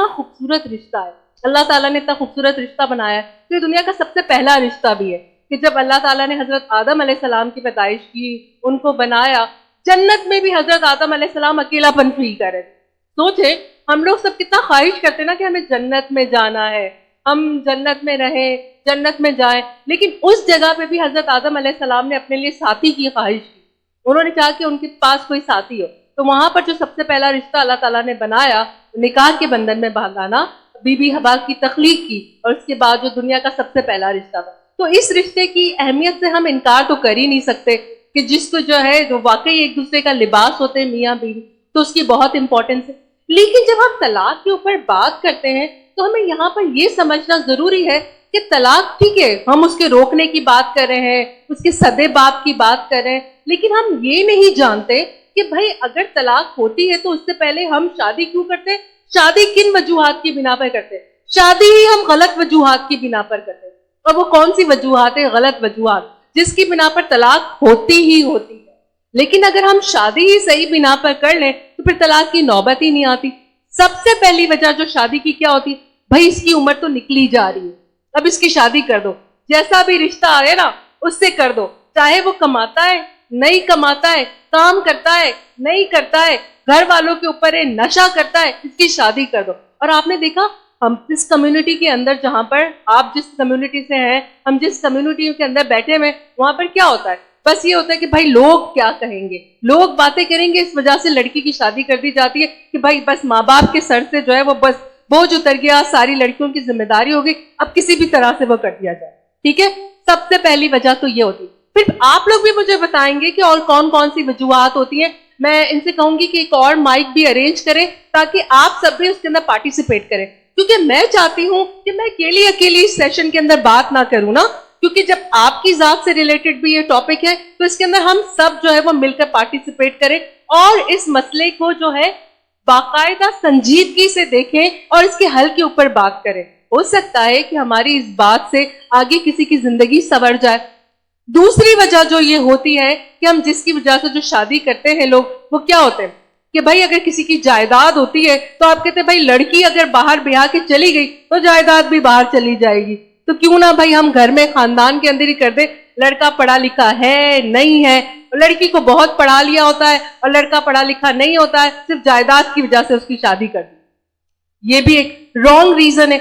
اتنا خوبصورت رشتہ ہے, اللہ تعالیٰ نے اتنا خوبصورت رشتہ بنایا ہے. تو یہ دنیا کا سب سے پہلا رشتہ بھی ہے کہ جب اللہ تعالیٰ نے حضرت آدم علیہ السلام کی پیدائش کی, ان کو بنایا, جنت میں بھی حضرت آدم علیہ السلام اکیلا پن فیل کر رہے تھے. سوچے ہم لوگ سب کتنا خواہش کرتے ہیں نا کہ ہمیں جنت میں جانا ہے, ہم جنت میں رہیں, جنت میں جائیں, لیکن اس جگہ پہ بھی حضرت آدم علیہ السلام نے اپنے لیے ساتھی کی خواہش کی. انہوں نے چاہا کہ ان کے پاس کوئی ساتھی ہو. تو وہاں پر جو سب سے پہلا رشتہ اللہ تعالیٰ نے بنایا, نکاح کے بندھن میں باندھانا, بی بی حوا کی تخلیق کی, اور اس کے بعد جو دنیا کا سب سے پہلا رشتہ تھا. تو اس رشتے کی اہمیت سے ہم انکار تو کر ہی نہیں سکتے کہ جس کو جو ہے جو واقعی ایک دوسرے کا لباس ہوتے ہیں میاں بیوی, تو اس کی بہت امپورٹنس ہے. لیکن جب ہم طلاق کے اوپر بات کرتے ہیں تو ہمیں یہاں پر یہ سمجھنا ضروری ہے کہ طلاق ٹھیک ہے, ہم اس کے روکنے کی بات کر رہے ہیں, اس کے سدے باب کی بات کر رہے ہیں, لیکن ہم یہ نہیں جانتے کہ بھائی اگر طلاق ہوتی ہے تو اس سے پہلے ہم شادی کیوں کرتے ہیں, شادی کن وجوہات کی بنا پر کرتے ہیں. شادی ہی ہم غلط وجوہات کی بنا پر کرتے ہیں, اور وہ کون سی وجوہات ہیں, غلط وجوہات جس کی بنا پر طلاق ہوتی ہی ہوتی ہے. لیکن اگر ہم شادی ہی صحیح بنا پر کر لیں تو پھر طلاق کی نوبت ہی نہیں آتی. سب سے پہلی وجہ جو شادی کی کیا ہوتی, بھائی اس کی عمر تو نکلی جا رہی ہے, اب اس کی شادی کر دو, جیسا بھی رشتہ آئے نا اس سے کر دو, چاہے وہ کماتا ہے نہیں کماتا ہے, کام کرتا ہے نہیں کرتا ہے, گھر والوں کے اوپر ہے نشہ کرتا ہے, اس کی شادی کر دو. اور آپ نے دیکھا ہم جس کمیونٹی کے اندر, جہاں پر آپ جس کمیونٹی سے ہیں, ہم جس کمیونٹی کے اندر بیٹھے ہوئے, وہاں پر کیا ہوتا ہے, بس یہ ہوتا ہے کہ بھائی لوگ کیا کہیں گے, لوگ باتیں کریں گے. اس وجہ سے لڑکی کی شادی کر دی جاتی ہے کہ بھائی بس ماں باپ کے سر سے جو ہے وہ بس بوجھ اتر گیا, ساری لڑکیوں کی ذمہ داری ہوگی, اب کسی بھی طرح سے وہ کر دیا جائے. ٹھیک ہے, سب سے پہلی وجہ تو یہ ہوتی ہے. پھر آپ لوگ بھی مجھے بتائیں گے کہ اور کون کون سی وجوہات ہوتی ہیں. میں ان سے کہوں گی کہ ایک اور مائک بھی ارینج کریں تاکہ آپ سب بھی اس کے اندر پارٹیسپیٹ کریں, کیونکہ میں چاہتی ہوں کہ میں اکیلی اس سیشن کے اندر بات نہ کروں نا, کیونکہ جب آپ کی ذات سے ریلیٹڈ بھی یہ ٹاپک ہے تو اس کے اندر ہم سب جو ہے وہ مل کر پارٹیسپیٹ کریں اور اس مسئلے کو جو ہے باقاعدہ سنجیدگی سے دیکھیں اور اس کے حل کے اوپر بات کریں. ہو سکتا ہے کہ ہماری اس بات سے آگے کسی کی زندگی سنور جائے. دوسری وجہ جو یہ ہوتی ہے کہ ہم جس کی وجہ سے جو شادی کرتے ہیں لوگ, وہ کیا ہوتے ہیں کہ بھائی اگر کسی کی جائیداد ہوتی ہے تو آپ کہتے ہیں بھائی لڑکی اگر باہر بیاہ کے چلی گئی تو جائیداد بھی باہر چلی جائے گی, تو کیوں نہ بھائی ہم گھر میں خاندان کے اندر ہی کر دیں. لڑکا پڑھا لکھا ہے نہیں ہے, لڑکی کو بہت پڑھا لیا ہوتا ہے اور لڑکا پڑھا لکھا نہیں ہوتا ہے, صرف جائیداد کی وجہ سے اس کی شادی کر دی. یہ بھی ایک رانگ ریزن ہے.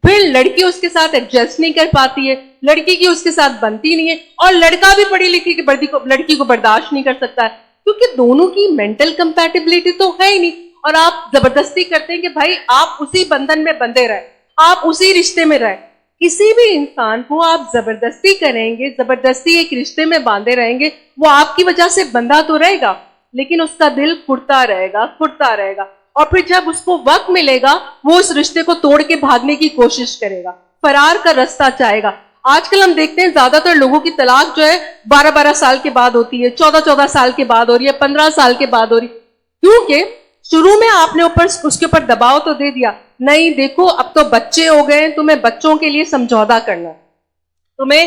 پھر لڑکی اس کے ساتھ ایڈجسٹ نہیں کر پاتی ہے, لڑکی کی اس کے ساتھ بنتی نہیں ہے, اور لڑکا بھی پڑھی لکھی کی لڑکی کو برداشت نہیں کر سکتا ہے, کیونکہ دونوں کی مینٹل کمپیٹیبلٹی تو ہے ہی نہیں. اور آپ زبردستی کرتے ہیں کہ بھائی آپ اسی بندھن میں بندھے رہیں, آپ اسی رشتے میں رہیں. کسی بھی انسان کو آپ زبردستی کریں گے, زبردستی ایک رشتے میں باندھے رہیں گے, وہ آپ کی وجہ سے بندھا تو رہے گا لیکن اس کا دل کھٹتا رہے گا, اور پھر جب اس کو وقت ملے گا وہ اس رشتے کو توڑ کے بھاگنے کی کوشش کرے گا, فرار کا رستہ چاہے گا. آج کل ہم دیکھتے ہیں زیادہ تر لوگوں کی طلاق جو ہے 12 سال کے بعد ہوتی ہے, 14 سال کے بعد ہو رہی ہے, 15 سال کے بعد ہو رہی ہے, کیونکہ شروع میں آپ نے اس کے اوپر دباؤ تو دے دیا, نہیں دیکھو اب تو بچے ہو گئے, تمہیں بچوں کے لیے سمجھوتا کرنا, تمہیں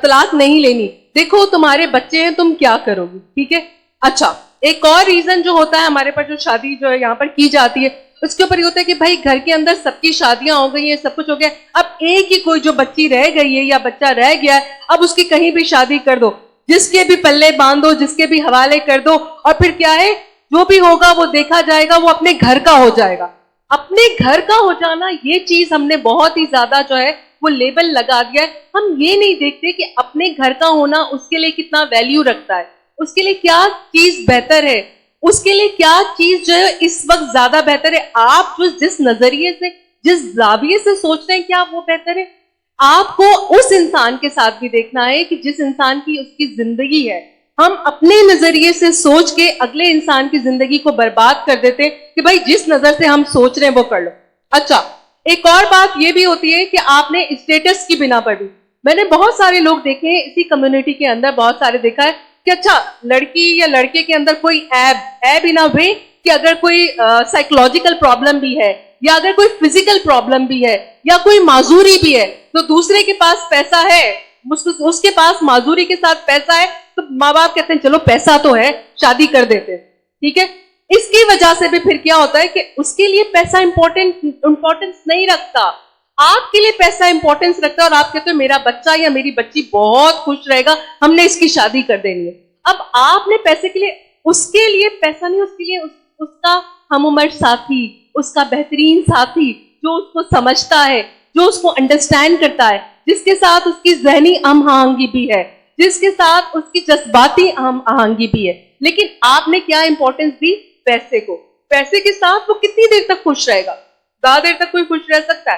طلاق نہیں لینی, دیکھو تمہارے بچے ہیں تم کیا کرو گی. ٹھیک ہے, اچھا ایک اور ریزن جو ہوتا ہے ہمارے پاس, جو شادی جو ہے یہاں پر کی جاتی ہے اس کے اوپر یہ ہوتا ہے کہ بھائی گھر کے اندر سب کی شادیاں ہو گئی ہیں, سب کچھ ہو گیا, اب ایک ہی کوئی جو بچی رہ گئی ہے یا بچہ رہ گیا ہے, اب اس کی کہیں بھی شادی کر دو, جس کے بھی پلے باندھ دو, جس کے بھی حوالے کر دو, اور پھر کیا ہے جو بھی ہوگا وہ دیکھا جائے گا, وہ اپنے گھر کا ہو جائے گا. اپنے گھر کا ہو جانا, یہ چیز ہم نے بہت ہی زیادہ جو ہے وہ لیبل لگا دیا ہے. ہم یہ نہیں دیکھتے کہ اپنے گھر کا ہونا اس کے لیے کتنا ویلیو رکھتا ہے, اس کے لیے کیا چیز بہتر ہے, اس کے لیے کیا چیز جو ہے اس وقت زیادہ بہتر ہے. آپ جو جس نظریے سے, جس زاویے سے سوچ رہے ہیں کیا وہ بہتر ہے, آپ کو اس انسان کے ساتھ بھی دیکھنا ہے کہ جس انسان کی اس کی زندگی ہے. ہم اپنے نظریے سے سوچ کے اگلے انسان کی زندگی کو برباد کر دیتے ہیں کہ بھائی جس نظر سے ہم سوچ رہے ہیں وہ کر لو. اچھا ایک اور بات یہ بھی ہوتی ہے کہ آپ نے اسٹیٹس کی بنا پر بھی, میں نے بہت سارے لوگ دیکھے ہیں اسی کمیونٹی کے اندر, بہت سارے دیکھا ہے کہ اچھا لڑکی یا لڑکے کے اندر کوئی ایب ان اے وے کہ اگر کوئی سائیکولوجیکل پرابلم بھی ہے یا اگر کوئی فزیکل پرابلم بھی ہے یا کوئی معذوری بھی ہے, تو دوسرے کے پاس پیسہ ہے, اس کے پاس معذوری کے ساتھ پیسہ ہے, تو ماں باپ کہتے ہیں چلو پیسہ تو ہے شادی کر دیتے. ٹھیک ہے, اس کی وجہ سے بھی پھر کیا ہوتا ہے کہ اس کے لیے پیسہ امپورٹنس نہیں رکھتا، آپ کے لیے پیسہ امپورٹنس رکھتا ہے، اور آپ کہتے ہو میرا بچہ یا میری بچی بہت خوش رہے گا، ہم نے اس کی شادی کر دینی ہے۔ اب آپ نے پیسے کے لیے، اس کے لیے پیسہ نہیں، اس کے لیے اس کا ہم عمر ساتھی، اس کا بہترین ساتھی جو اس کو سمجھتا ہے، جو اس کو انڈرسٹینڈ کرتا ہے، جس کے ساتھ اس کی ذہنی ہم آہنگی بھی ہے، جس کے ساتھ اس کی جذباتی ہم آہنگی بھی ہے۔ لیکن آپ نے کیا امپورٹنس دی؟ پیسے کو۔ پیسے کے ساتھ وہ کتنی دیر تک خوش رہے گا؟ زیادہ دیر تک کوئی خوش رہ سکتا ہے؟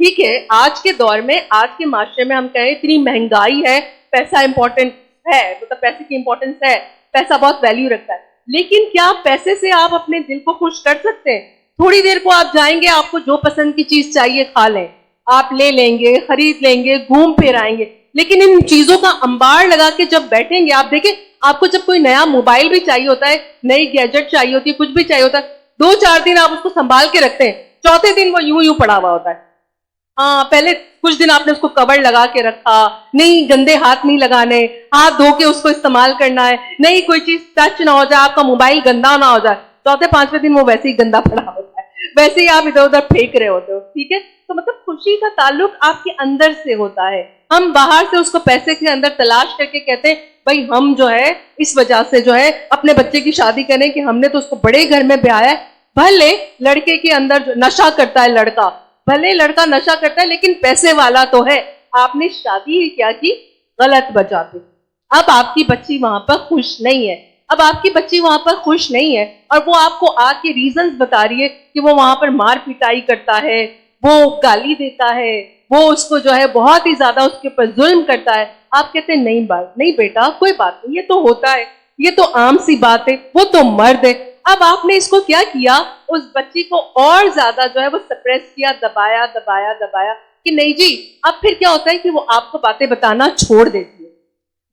ٹھیک ہے، آج کے دور میں، آج کے معاشرے میں ہم کہیں اتنی مہنگائی ہے، پیسہ امپورٹنٹ ہے، مطلب پیسے کی امپورٹنس ہے، پیسہ بہت ویلیو رکھتا ہے، لیکن کیا پیسے سے آپ اپنے دل کو خوش کر سکتے ہیں؟ تھوڑی دیر کو آپ جائیں گے، آپ کو جو پسند کی چیز چاہیے کھا لیں، آپ لے لیں گے، خرید لیں گے، گھوم پھر آئیں گے، لیکن ان چیزوں کا انبار لگا کے جب بیٹھیں گے، آپ دیکھیں آپ کو جب کوئی نیا موبائل بھی چاہیے ہوتا ہے، نئی گیجٹ چاہیے ہوتی ہے، کچھ بھی چاہیے ہوتا ہے، 2-4 دن آپ اس کو سنبھال کے رکھتے ہیں، چوتھے دن وہ یوں پڑا ہوا ہوتا ہے۔ ہاں، پہلے کچھ دن آپ نے اس کو کور لگا کے رکھا، نہیں گندے ہاتھ نہیں لگانے، ہاتھ دھو کے اس کو استعمال کرنا ہے، نہیں کوئی چیز ٹچ نہ ہو جائے، آپ کا موبائل گندا نہ ہو جائے، چوتھے 5ویں دن وہ ویسے ہی گندا پڑا ہوتا ہے، ویسے ہی آپ ادھر ادھر پھینک رہے ہوتے ہو۔ ٹھیک ہے، تو مطلب خوشی کا تعلق آپ کے اندر سے ہوتا ہے، ہم باہر سے اس کو پیسے کے اندر تلاش کر کے کہتے ہیں بھائی ہم جو ہے اس وجہ سے جو ہے اپنے بچے کی شادی کریں کہ ہم نے تو اس کو بڑے گھر میں بیایا ہے۔ بھلے لڑکے کے اندر جو نشہ کرتا ہے لڑکا، بھلے لڑکا نشہ کرتا ہے لیکن پیسے والا تو ہے، آپ نے شادی ہی کیا کی؟ غلط وجہ پہ۔ اب آپ کی بچی وہاں پر خوش نہیں ہے، اب آپ کی بچی وہاں پر خوش نہیں ہے، اور وہ آپ کو آ کے ریزنز بتا رہی ہے کہ وہ وہاں پر مار پٹائی کرتا ہے، وہ گالی دیتا ہے، وہ اس کو جو ہے بہت ہی زیادہ اس کے اوپر ظلم کرتا ہے۔ آپ کہتے ہیں نہیں بیٹا کوئی بات نہیں، یہ تو ہوتا ہے، یہ تو عام سی بات ہے، وہ تو مرد ہے۔ اب آپ نے اس کو کیا کیا؟ اس بچی کو اور زیادہ جو ہے وہ سپریس کیا، دبایا کہ نہیں جی۔ اب پھر کیا ہوتا ہے کہ وہ آپ کو باتیں بتانا چھوڑ دیتی ہے۔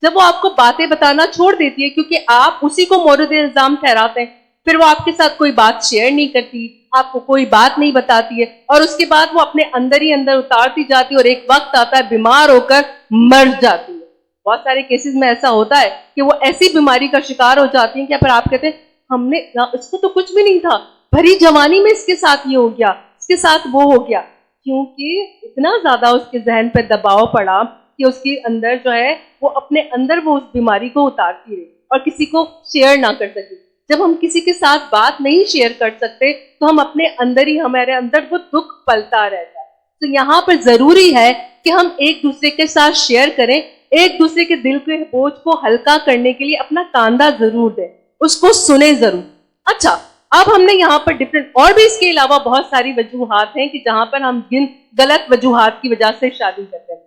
جب وہ آپ کو باتیں بتانا چھوڑ دیتی ہے کیونکہ آپ اسی کو مورد الزام ٹھہراتے ہیں، پھر وہ آپ کے ساتھ کوئی بات شیئر نہیں کرتی، آپ کو کوئی بات نہیں بتاتی ہے، اور اس کے بعد وہ اپنے اندر ہی اندر اتارتی جاتی ہے، اور ایک وقت آتا ہے بیمار ہو کر مر جاتی ہے۔ بہت سارے کیسز میں ایسا ہوتا ہے کہ وہ ایسی بیماری کا شکار ہو جاتی ہیں کہ پھر آپ کہتے ہیں ہم نے، اس کو تو کچھ بھی نہیں تھا، بھری جوانی میں اس کے ساتھ یہ ہو گیا، اس کے ساتھ وہ ہو گیا، کیونکہ اتنا زیادہ اس کے ذہن پہ دباؤ پڑا کہ اس کے اندر جو ہے وہ اپنے اندر وہ اس بیماری کو اتارتی رہی اور کسی کو شیئر نہ کر سکی۔ جب ہم کسی کے ساتھ بات نہیں شیئر کر سکتے تو ہم اپنے اندر ہی، ہمارے اندر وہ دکھ پلتا رہتا ہے۔ تو یہاں پر ضروری ہے کہ ہم ایک دوسرے کے ساتھ شیئر کریں، ایک دوسرے کے دل کے بوجھ کو ہلکا کرنے کے لیے اپنا کاندھا ضرور دیں، اس کو سنیں ضرور۔ اچھا، اب ہم نے یہاں پر ڈفرینٹ، اور بھی اس کے علاوہ بہت ساری وجوہات ہیں کہ جہاں پر ہم جن غلط وجوہات کی وجہ سے شادی کرتے ہیں۔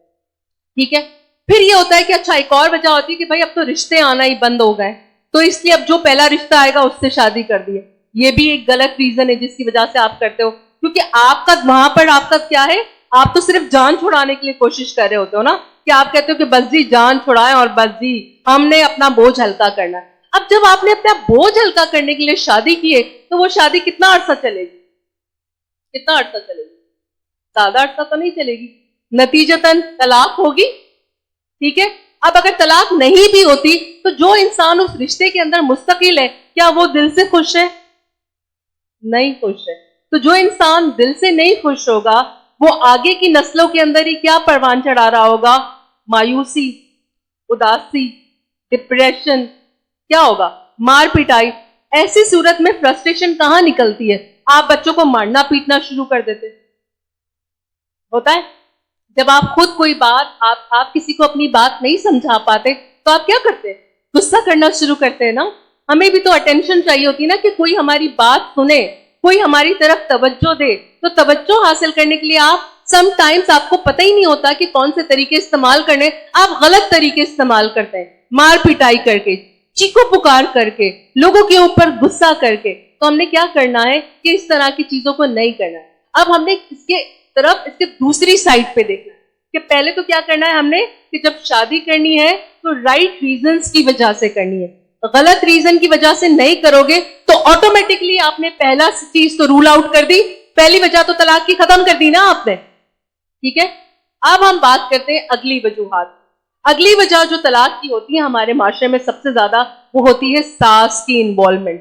ٹھیک ہے، پھر یہ ہوتا ہے کہ اچھا ایک اور وجہ ہوتی ہے کہ بھائی اب تو رشتے آنا ہی بند ہو گئے، تو اس لیے اب جو پہلا رشتہ آئے گا اس سے شادی کر دی ہے۔ یہ بھی ایک غلط ریزن ہے جس کی وجہ سے آپ کرتے ہو، کیونکہ آپ کا وہاں پر آپ کا کیا ہے، آپ تو صرف جان چھڑانے کے لیے کوشش کر رہے ہوتے ہو نا، کہ آپ کہتے ہو کہ بس جی جان چھڑائیں اور بس جی ہم نے اپنا بوجھ ہلکا کرنا ہے۔ اب جب آپ نے اپنا بوجھ ہلکا کرنے کے لیے شادی کی ہے تو وہ شادی کتنا عرصہ چلے گی؟ کتنا عرصہ چلے گی؟ زیادہ عرصہ تو نہیں چلے گی، نتیجتاً طلاق ہوگی۔ ٹھیک ہے، اب اگر طلاق نہیں بھی ہوتی تو جو انسان اس رشتے کے اندر مستقل ہے، کیا وہ دل سے خوش ہے؟ نہیں خوش ہے۔ تو جو انسان دل سے نہیں خوش ہوگا وہ آگے کی نسلوں کے اندر ہی کیا پروان چڑھا رہا ہوگا؟ مایوسی، اداسی، ڈپریشن، کیا ہوگا؟ مار پٹائی۔ ایسی صورت میں فرسٹریشن کہاں نکلتی ہے؟ آپ بچوں کو مارنا پیٹنا شروع کر دیتے، ہوتا ہے جب آپ خود کوئی بات، آپ کسی کو اپنی بات نہیں سمجھا پاتے تو آپ کیا کرتے؟ غصہ کرنا شروع کرتے ہیں نا۔ ہمیں بھی تو اٹینشن چاہیے ہوتی نا کہ کوئی ہماری بات سنے، کوئی ہماری طرف توجہ دے، تو توجہ حاصل کرنے کے لیے آپ سم ٹائمز آپ کو پتہ ہی نہیں ہوتا کہ کون سے طریقے استعمال کرنے، آپ غلط طریقے استعمال کرتے ہیں، مار پٹائی کر کے، چیخو پکار کر کے، لوگوں کے اوپر غصہ کر کے۔ تو ہم نے کیا کرنا ہے کہ اس طرح کی چیزوں کو نہیں کرنا ہے۔ اب ہم نے اس کے طرف، اس کے دوسری سائڈ پہ دیکھنا ہے کہ پہلے تو کیا کرنا ہے ہم نے کہ جب شادی کرنی ہے تو رائٹ ریزنز کی وجہ سے کرنی ہے، غلط ریزن کی وجہ سے نہیں کرو گے تو آٹومیٹکلی آپ نے پہلا چیز تو رول آؤٹ کر دی، پہلی وجہ تو طلاق کی ختم کر دی نا آپ نے۔ ٹھیک ہے، اب ہم بات کرتے ہیں اگلی وجوہات۔ اگلی وجہ جو طلاق کی ہوتی ہے ہمارے معاشرے میں سب سے زیادہ، وہ ہوتی ہے ساس کی انوالومنٹ،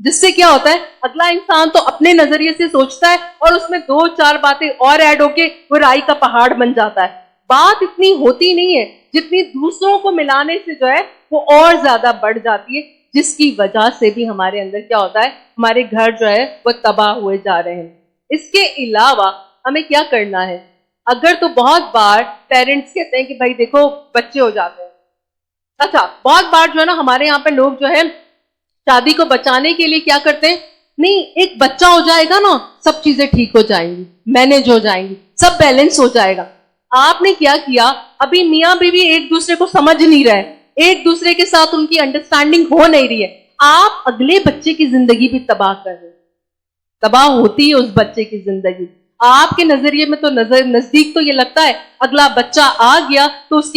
جس سے کیا ہوتا ہے اگلا انسان تو اپنے نظریے سے سوچتا ہے اور اس میں 2-4 باتیں اور ایڈ ہو کے وہ رائی کا پہاڑ بن جاتا ہے. بات اتنی ہوتی نہیں ہے جتنی دوسروں کو ملانے سے جو ہے وہ اور زیادہ بڑھ جاتی ہے, جس کی وجہ سے بھی ہمارے اندر کیا ہوتا ہے, ہمارے گھر جو ہے وہ تباہ ہوئے جا رہے ہیں. اس کے علاوہ ہمیں کیا کرنا ہے, اگر تو بہت بار پیرنٹس کہتے ہیں کہ بھائی دیکھو بچے ہو جاتے ہیں. اچھا, بہت بار جو ہے نا ہمارے یہاں پہ لوگ جو ہے شادی کو بچانے کے لیے کیا کرتے ہیں, نہیں ایک بچہ ہو جائے گا نا سب چیزیں ٹھیک ہو جائیں گی, مینج ہو جائیں گی, سب بیلنس ہو جائے گا. آپ نے کیا کیا, ابھی میاں بیوی ایک دوسرے کو سمجھ نہیں رہے, ایک دوسرے کے ساتھ ان کی انڈرسٹینڈنگ ہو نہیں رہی ہے, آپ اگلے بچے کی زندگی بھی تباہ کر رہے ہیں. تباہ ہوتی ہے اس بچے کی زندگی. آپ کے نظریے میں تو نزدیک تو یہ لگتا ہے اگلا بچہ آ گیا تو اس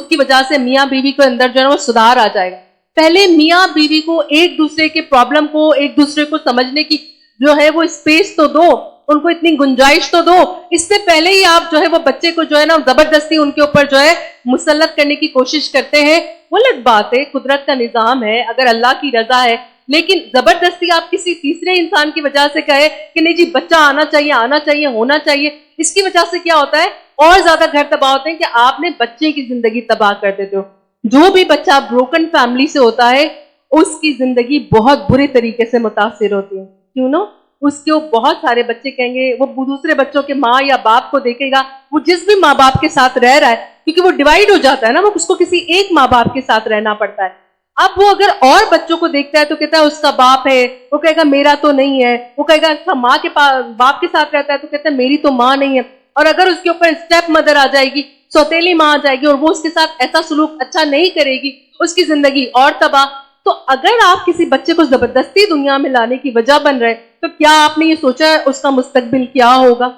کی وجہ سے میاں بیوی کے اندر جو ہے وہ سدھار آ جائے گا. پہلے میاں بیوی کو ایک دوسرے کے پرابلم کو, ایک دوسرے کو سمجھنے کی جو ہے وہ اسپیس تو دو, ان کو اتنی گنجائش تو دو. اس سے پہلے ہی آپ جو ہے وہ بچے کو جو ہے نا زبردستی ان کے اوپر جو ہے مسلط کرنے کی کوشش کرتے ہیں. غلط بات ہے, قدرت کا نظام ہے, اگر اللہ کی رضا ہے, لیکن زبردستی آپ کسی تیسرے انسان کی وجہ سے کہے کہ نہیں جی بچہ آنا چاہیے, ہونا چاہیے, اس کی وجہ سے کیا ہوتا ہے اور زیادہ گھر تباہ ہوتے ہیں کہ آپ نے بچے کی زندگی تباہ کر دیتے ہو. جو بھی بچہ بروکن فیملی سے ہوتا ہے اس کی زندگی بہت برے طریقے سے متاثر ہوتی ہے. کیوں نو, اس کے بہت سارے بچے کہیں گے, وہ دوسرے بچوں کے ماں یا باپ کو دیکھے گا, وہ جس بھی ماں باپ کے ساتھ رہ رہا ہے, کیونکہ وہ ڈیوائیڈ ہو جاتا ہے نا, وہ اس کو کسی ایک ماں باپ کے ساتھ رہنا پڑتا ہے. اب وہ اگر اور بچوں کو دیکھتا ہے تو کہتا ہے اس کا باپ ہے, وہ کہے گا میرا تو نہیں ہے, وہ کہے گا اچھا ماں کے باپ کے ساتھ رہتا ہے تو کہتا ہے میری تو ماں نہیں ہے. اور اگر اس کے اوپر اسٹیپ مدر آ جائے گی, سوتیلی ماں آ جائے گی اور وہ اس کے ساتھ ایسا سلوک اچھا نہیں کرے گی, اس کی زندگی اور تباہ. تو اگر آپ کسی بچے کو زبردستی دنیا میں لانے کی وجہ بن رہے تو کیا آپ نے یہ سوچا ہے اس کا مستقبل کیا ہوگا؟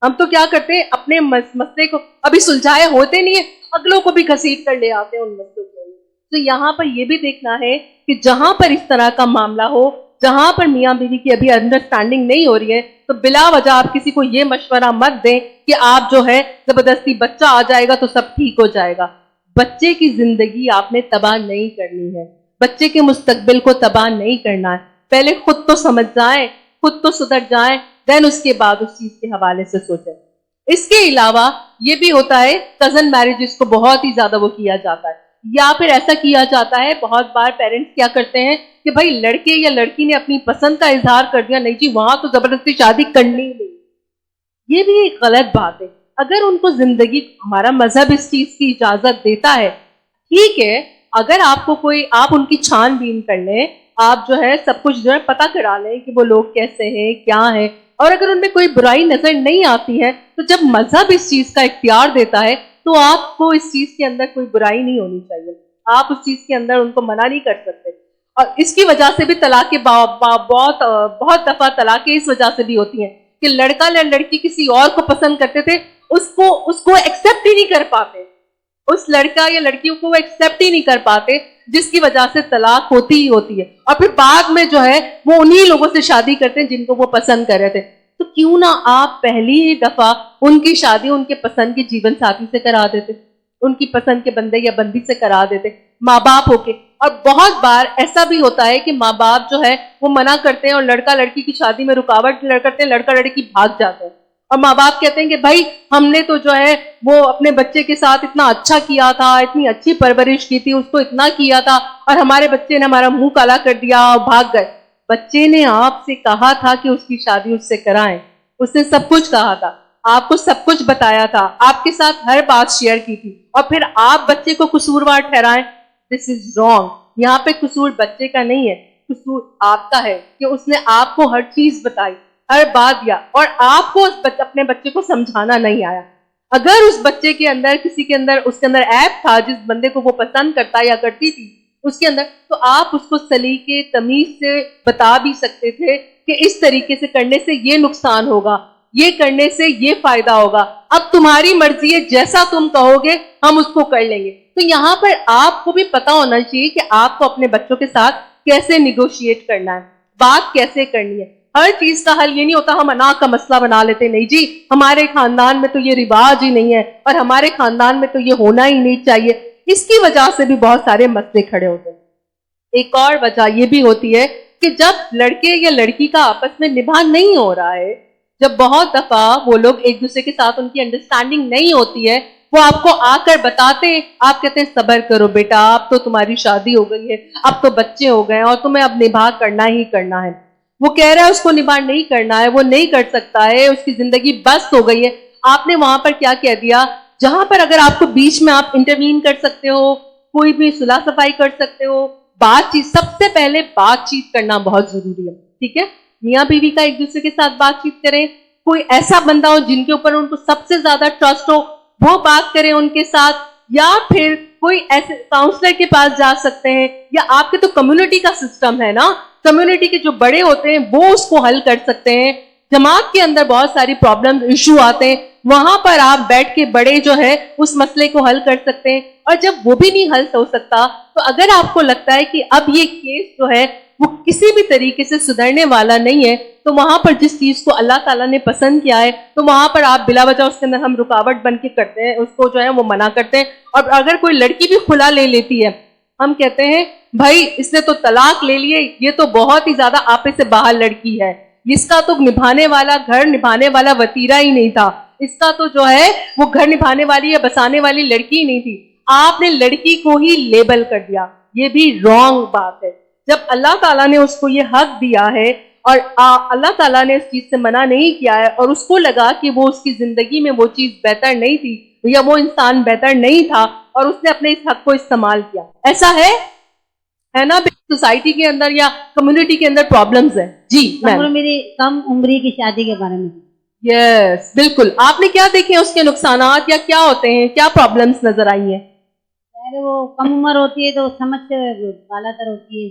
ہم تو کیا کرتے ہیں اپنے مسئلے کو ابھی سلجھائے ہوتے نہیں ہے, اگلوں کو بھی گھسیٹ کر لے آتے ہیں ان مسئلوں کے. تو یہاں پر یہ بھی دیکھنا ہے کہ جہاں پر اس طرح کا معاملہ ہو, جہاں پر میاں بیوی کی ابھی انڈرسٹینڈنگ نہیں ہو رہی ہے, تو بلا وجہ آپ کسی کو یہ مشورہ مت دیں کہ آپ جو ہے زبردستی بچہ آ جائے گا تو سب ٹھیک ہو جائے گا. بچے کی زندگی آپ نے تباہ نہیں کرنی ہے, بچے کے مستقبل کو تباہ نہیں کرنا ہے. پہلے خود تو سمجھ جائیں, خود تو سدھر جائیں, دین اس کے بعد اس چیز کے حوالے سے سوچیں. اس کے علاوہ یہ بھی ہوتا ہے کزن میرجز کو بہت ہی زیادہ وہ کیا جاتا ہے, یا پھر ایسا کیا جاتا ہے بہت بار پیرنٹس کیا کرتے ہیں کہ بھائی لڑکے یا لڑکی نے اپنی پسند کا اظہار کر دیا, نہیں جی وہاں تو زبردستی شادی کرنی ہی نہیں. یہ بھی ایک غلط بات ہے. اگر ان کو زندگی, ہمارا مذہب اس چیز کی اجازت دیتا ہے, ٹھیک ہے, اگر آپ کو کوئی, آپ ان کی چھان بین کر لیں, آپ جو ہے سب کچھ جو ہے پتہ کرا لیں کہ وہ لوگ کیسے ہیں, کیا ہیں, اور اگر ان میں کوئی برائی نظر نہیں آتی ہے, تو جب مذہب اس چیز کا اختیار دیتا ہے تو آپ کو اس چیز کے اندر کوئی برائی نہیں ہونی چاہیے, آپ اس چیز کے اندر ان کو منع نہیں کر سکتے. اور اس کی وجہ سے بھی طلاقیں بہت دفعہ طلاقیں اس وجہ سے بھی ہوتی ہیں کہ لڑکا یا لڑکی کسی اور کو پسند کرتے تھے, اس کو ایکسیپٹ ہی نہیں کر پاتے, اس لڑکا یا لڑکیوں کو وہ ایکسیپٹ ہی نہیں کر پاتے, جس کی وجہ سے طلاق ہوتی ہی ہوتی ہے. اور پھر بعد میں جو ہے وہ انہی لوگوں سے شادی کرتے ہیں جن کو وہ پسند کر رہے تھے. تو کیوں نہ آپ پہلی دفعہ ان کی شادی ان کے پسند کے جیون ساتھی سے کرا دیتے, ان کی پسند کے بندے یا بندی سے کرا دیتے, ماں باپ ہو کے. اور بہت بار ایسا بھی ہوتا ہے کہ ماں باپ جو ہے وہ منع کرتے ہیں اور لڑکا لڑکی کی شادی میں رکاوٹ کرتے ہیں, لڑکا لڑکی بھاگ جاتے ہیں, اور ماں باپ کہتے ہیں کہ بھائی ہم نے تو جو ہے وہ اپنے بچے کے ساتھ اتنا اچھا کیا تھا, اتنی اچھی پرورش کی تھی, اس کو اتنا کیا تھا, اور ہمارے بچے نے ہمارا منہ کالا کر دیا اور بھاگ گئے. بچے نے آپ سے کہا تھا کہ اس کی شادی اس سے کرائیں, اس نے سب کچھ کہا تھا, آپ کو سب کچھ بتایا تھا, آپ کے ساتھ ہر بات شیئر کی تھی, اور پھر آپ بچے کو قصوروار ٹھہرائیں. دس از رانگ. یہاں پہ قصور بچے کا نہیں ہے, قصور آپ کا ہے کہ اس نے آپ کو ہر چیز بتائی, ہر بات دیا, اور آپ کو اپنے بچے کو سمجھانا نہیں آیا. اگر اس بچے کے اندر کسی کے اندر اس کے اندر ایپ تھا جس بندے کو وہ پسند کرتا یا کرتی تھی اس کے اندر, تو آپ اس کو سلیقے تمیز سے بتا بھی سکتے تھے کہ اس طریقے سے کرنے سے یہ نقصان ہوگا, یہ کرنے سے یہ فائدہ ہوگا, اب تمہاری مرضی ہے, جیسا تم کہو گے ہم اس کو کر لیں گے. تو یہاں پر آپ کو بھی پتا ہونا چاہیے کہ آپ کو اپنے بچوں کے ساتھ کیسے نیگوشیٹ کرنا ہے, بات کیسے کرنی ہے. ہر چیز کا حل یہ نہیں ہوتا ہم انا کا مسئلہ بنا لیتے, نہیں جی ہمارے خاندان میں تو یہ رواج ہی نہیں ہے اور ہمارے خاندان میں تو یہ ہونا ہی نہیں چاہیے. اس کی وجہ سے بھی بہت سارے مسئلے کھڑے ہوتے ہیں. ایک اور وجہ یہ بھی ہوتی ہے کہ جب لڑکے یا لڑکی کا آپس میں نبھا نہیں ہو رہا ہے, جب بہت دفعہ وہ لوگ ایک دوسرے کے ساتھ ان کی انڈرسٹینڈنگ نہیں ہوتی ہے, وہ آپ کو آ کر بتاتے ہیں, آپ کہتے ہیں صبر کرو بیٹا, اب تو تمہاری شادی ہو گئی ہے, اب تو بچے ہو گئے اور تمہیں اب نبھا کرنا ہی کرنا ہے. وہ کہہ رہا ہے اس کو نبھا نہیں کرنا ہے, وہ نہیں کر سکتا ہے, اس کی زندگی بس ہو گئی ہے. آپ نے وہاں پر کیا کہہ دیا, جہاں پر اگر آپ کو بیچ میں آپ انٹروین کر سکتے ہو, کوئی بھی صلح صفائی کر سکتے ہو, بات چیت, سب سے پہلے بات چیت کرنا بہت ضروری ہے. ٹھیک ہے, میاں بیوی کا ایک دوسرے کے ساتھ بات چیت کریں. کوئی ایسا بندہ ہو جن کے اوپر ان کو سب سے زیادہ ٹرسٹ ہو, وہ بات کریں ان کے ساتھ, یا پھر کوئی ایسے کاؤنسلر کے پاس جا سکتے ہیں, یا آپ کے تو کمیونٹی کا سسٹم ہے نا, کمیونٹی کے جو بڑے ہوتے ہیں وہ اس کو حل کر سکتے ہیں. جماعت کے اندر بہت ساری پرابلمز ایشو آتے ہیں, وہاں پر آپ بیٹھ کے بڑے جو ہے اس مسئلے کو حل کر سکتے ہیں. اور جب وہ بھی نہیں حل ہو سکتا, تو اگر آپ کو لگتا ہے کہ اب یہ کیس جو ہے وہ کسی بھی طریقے سے سدھرنے والا نہیں ہے, تو وہاں پر جس چیز کو اللہ تعالیٰ نے پسند کیا ہے, تو وہاں پر آپ بلا وجہ اس کے اندر ہم رکاوٹ بن کے کرتے ہیں, اس کو جو ہے وہ منع کرتے ہیں. اور اگر کوئی لڑکی بھی خلا لے لیتی ہے, ہم کہتے ہیں بھائی اس نے تو طلاق لے لیے, یہ تو بہت ہی زیادہ آپے سے باہر لڑکی ہے, اس کا تو نبھانے والا, گھر نبھانے والا وتیرا ہی نہیں تھا, اس کا تو جو ہے وہ گھر نبھانے والی یا بسانے والی لڑکی ہی نہیں تھی. آپ نے لڑکی کو ہی لیبل کر دیا, یہ بھی رانگ بات ہے. جب اللہ تعالیٰ نے اس کو یہ حق دیا ہے اور اللہ تعالیٰ نے اس چیز سے منع نہیں کیا ہے, اور اس کو لگا کہ وہ اس کی زندگی میں وہ چیز بہتر نہیں تھی یا وہ انسان بہتر نہیں تھا, اور اس نے اپنے اس حق کو استعمال کیا, ایسا ہے نا سوسائٹی کے اندر یا کمیونٹی کے اندر پرابلمز ہیں. جی میری کم عمری کی شادی کے بارے میں. یس بالکل, آپ نے کیا دیکھے اس کے نقصانات یا کیا ہوتے ہیں, کیا پرابلمز نظر آئی ہیں؟ وہ کم عمر ہوتی ہے تو سمجھ سے بالا تر ہوتی ہے,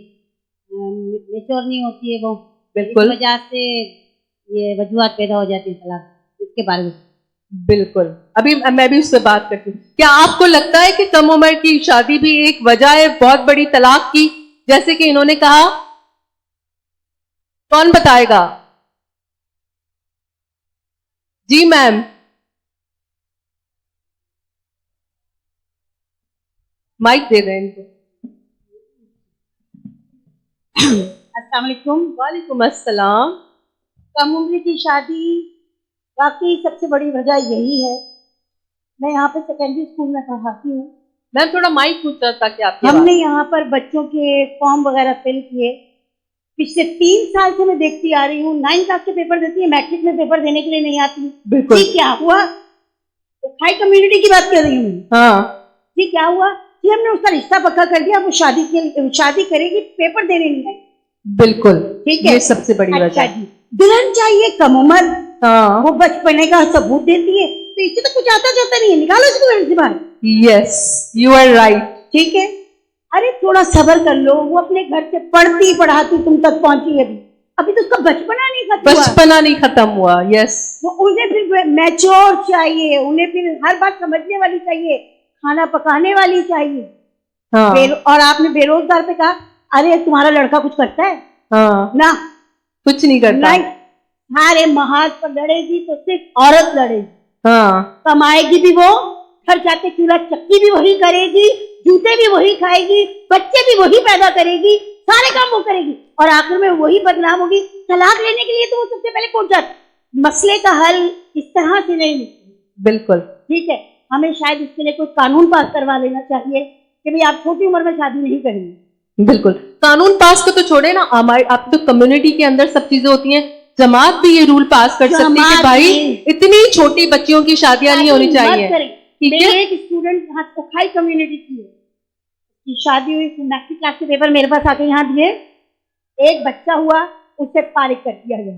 میچور نہیں ہوتی ہے, وہ بالکل اس وجہ سے یہ وجوہات پیدا ہو جاتی ہیں طلاق. اس کے بارے میں بالکل, ابھی میں بھی اس سے بات کرتی ہوں. کیا آپ کو لگتا ہے کہ کم عمر کی شادی بھی ایک وجہ ہے بہت بڑی طلاق کی, جیسے کہ انہوں نے کہا؟ کون بتائے گا؟ جی میم. مائک دے رہے ہیں ان کو. السلام علیکم. وعلیکم السلام. کم عمری کی شادی واقعی سب سے بڑی وجہ یہی ہے. میں یہاں پہ سیکنڈری اسکول میں پڑھاتی ہوں. میم تھوڑا مائک پوچھا تھا کہ آپ ہم نے یہاں پر بچوں کے فارم وغیرہ فل کیے. پچھلے 3 سال سے میں دیکھتی آ رہی ہوں 9 کلاس کے پیپر دیتی ہے, میٹرک میں پیپر دینے کے لیے نہیں آتی. بالکل. جی کیا ہوا؟ ہائی کمیونٹی کی بات کر رہی ہوں. ہاں جی کیا ہوا؟ جی ہم نے اس کا رشتہ پکا کر دیا, وہ شادی کرے گی, پیپر دینے نہیں آئی. بالکل ٹھیک ہے, یہ سب سے بڑی وجہ ہے. دلہن چاہیے کم عمر, ہاں وہ بچپنے کا ثبوت دیتی ہے, تو اس سے تو کچھ آتا جاتا نہیں ہے, نکالو اس کو گھر سے باہر. Yes you are right. ٹھیک ہے, ارے تھوڑا صبر کر لو, وہ اپنے گھر سے پڑھتی پڑھاتی تم تک پہنچی ہے, ابھی تو اس کا بچپنا نہیں ختم ہوا. بچپنا نہیں ختم ہوا. یس, انہیں پھر میچور چاہیے, انہیں پھر ہر بات سمجھنے والی چاہیے, کھانا پکانے والی چاہیے. ہاں. اور آپ نے بے روزگار پہ کہا, ارے تمہارا لڑکا کچھ کرتا ہے؟ ہاں نہ, کچھ نہیں کرتا. سارے محاذ پر لڑے گی تو صرف عورت لڑے گی. ہاں کمائے گی بھی وہ, گھر جا کے چولہا چکی بھی وہی کرے گی, جوتے بھی وہی کھائے گی, بچے بھی وہی پیدا کرے گی, سارے کام وہ کرے گی, اور آخر میں وہی بدنام ہوگی. طلاق لینے کے لیے تو وہ سب سے پہلے کون جاتا. مسئلے کا حل اس طرح سے نہیں. بالکل ٹھیک ہے, ہمیں شاید اس کے لیے کوئی قانون پاس کروا لینا چاہیے کہ بھئی آپ چھوٹی عمر میں شادی نہیں کریں گے. بالکل, قانون پاس کو تو چھوڑے نا, ہمارے آپ تو کمیونٹی کے اندر سب چیزیں ہوتی ہیں. جماعت بھی یہ رول پاس کر سکتی ہے کہ بھائی اتنی چھوٹی بچیوں کی شادیاں نہیں ہونی چاہیے. میرے ایک اسٹوڈنٹ یہاں ہائی کمیونٹی کی ہے, شادی ہوئی, میٹرک کلاس کے پیپر میرے پاس آ کے یہاں دیے, ایک بچہ ہوا, اسے فارغ کر دیا گیا.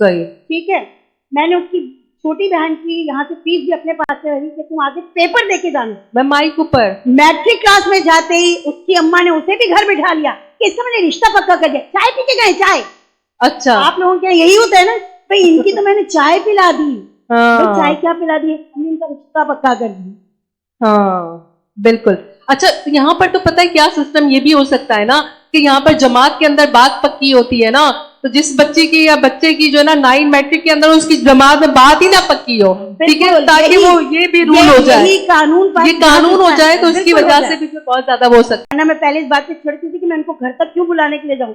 صحیح. ٹھیک ہے, میں نے اس کی چھوٹی بہن کی یہاں سے فیس بھی اپنے پاس سے رہی کہ تم آگے پیپر دے کے جانا. میں مائک اوپر. میٹرک کلاس میں جاتے ہی اس کی اماں نے اسے بھی گھر بٹھا لیا کہ اس کا میں نے رشتہ پکا کر دیا. چائے پی کے گئے, چائے. اچھا, آپ لوگوں کے یہی ہوتا ہے نا, بھائی ان کی تو میں نے چائے پلا دی. چائے کیا پلا دی, ہم نے ان کا رشتہ پکا کر دی. ہاں بالکل. اچھا یہاں پر تو پتہ ہے کیا سسٹم یہ بھی ہو سکتا ہے نا, کہ یہاں پر جماعت کے اندر بات پکی ہوتی ہے نا, تو جس بچی کی یا بچے کی جو ہے نا 9 میٹرک کے اندر اس کی جماعت میں بات ہی نہ پکی ہو, ٹھیک ہے, تاکہ وہ یہ بھی رول ہو جائے, یہ قانون ہو جائے, تو اس کی وجہ سے بھی بہت زیادہ وہ ہو سکتا ہے. میں پہلے اس بات پہ چھڑتی تھی کہ میں ان کو گھر تک کیوں بلانے کے لیے جاؤں,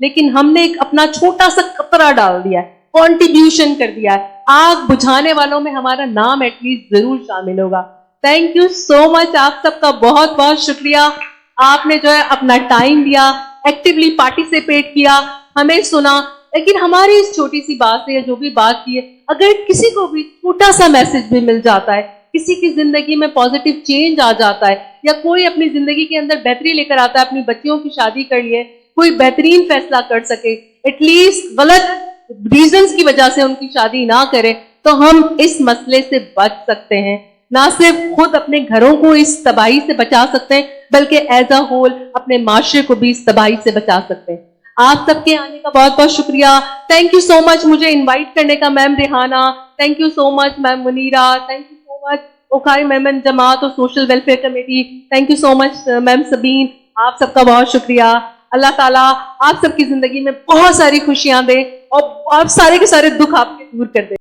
لیکن ہم نے ایک اپنا چھوٹا سا قطرہ ڈال دیا ہے, کنٹریبیوشن کر دیا ہے. آگ بجھانے والوں میں ہمارا نام ایٹ لیسٹ ضرور شامل ہوگا. تھینک یو سو مچ, آپ سب کا بہت بہت شکریہ. آپ نے جو ہے اپنا ٹائم دیا, ایکٹیولی پارٹیسپیٹ کیا, ہمیں سنا. لیکن ہماری اس چھوٹی سی بات سے جو بھی بات کی ہے, اگر کسی کو بھی چھوٹا سا میسج بھی مل جاتا ہے, کسی کی زندگی میں پازیٹیو چینج آ جاتا ہے, یا کوئی اپنی زندگی کے اندر بہتری لے کر آتا ہے, اپنی بچیوں کی شادی کر لیے, کوئی بہترین فیصلہ کر سکے, ایٹ لیسٹ غلط ریزنز کی وجہ سے ان کی شادی نہ کرے, تو ہم اس مسئلے سے بچ سکتے ہیں. نہ صرف خود اپنے گھروں کو اس تباہی سے بچا سکتے ہیں, بلکہ ایز اے ہول اپنے معاشرے کو بھی اس تباہی سے بچا سکتے ہیں. آپ سب کے آنے کا بہت بہت شکریہ. تھینک یو سو مچ مجھے انوائٹ کرنے کا ma'am Rehana, thank you so much ma'am Munira, thank you so much Okhai Memon Jamaat اور social welfare committee, thank you so much ma'am Sabeen. آپ سب کا بہت شکریہ. اللہ تعالیٰ آپ سب کی زندگی میں بہت ساری خوشیاں دے, اور آپ سارے کے سارے دکھ آپ کے دور کر دے.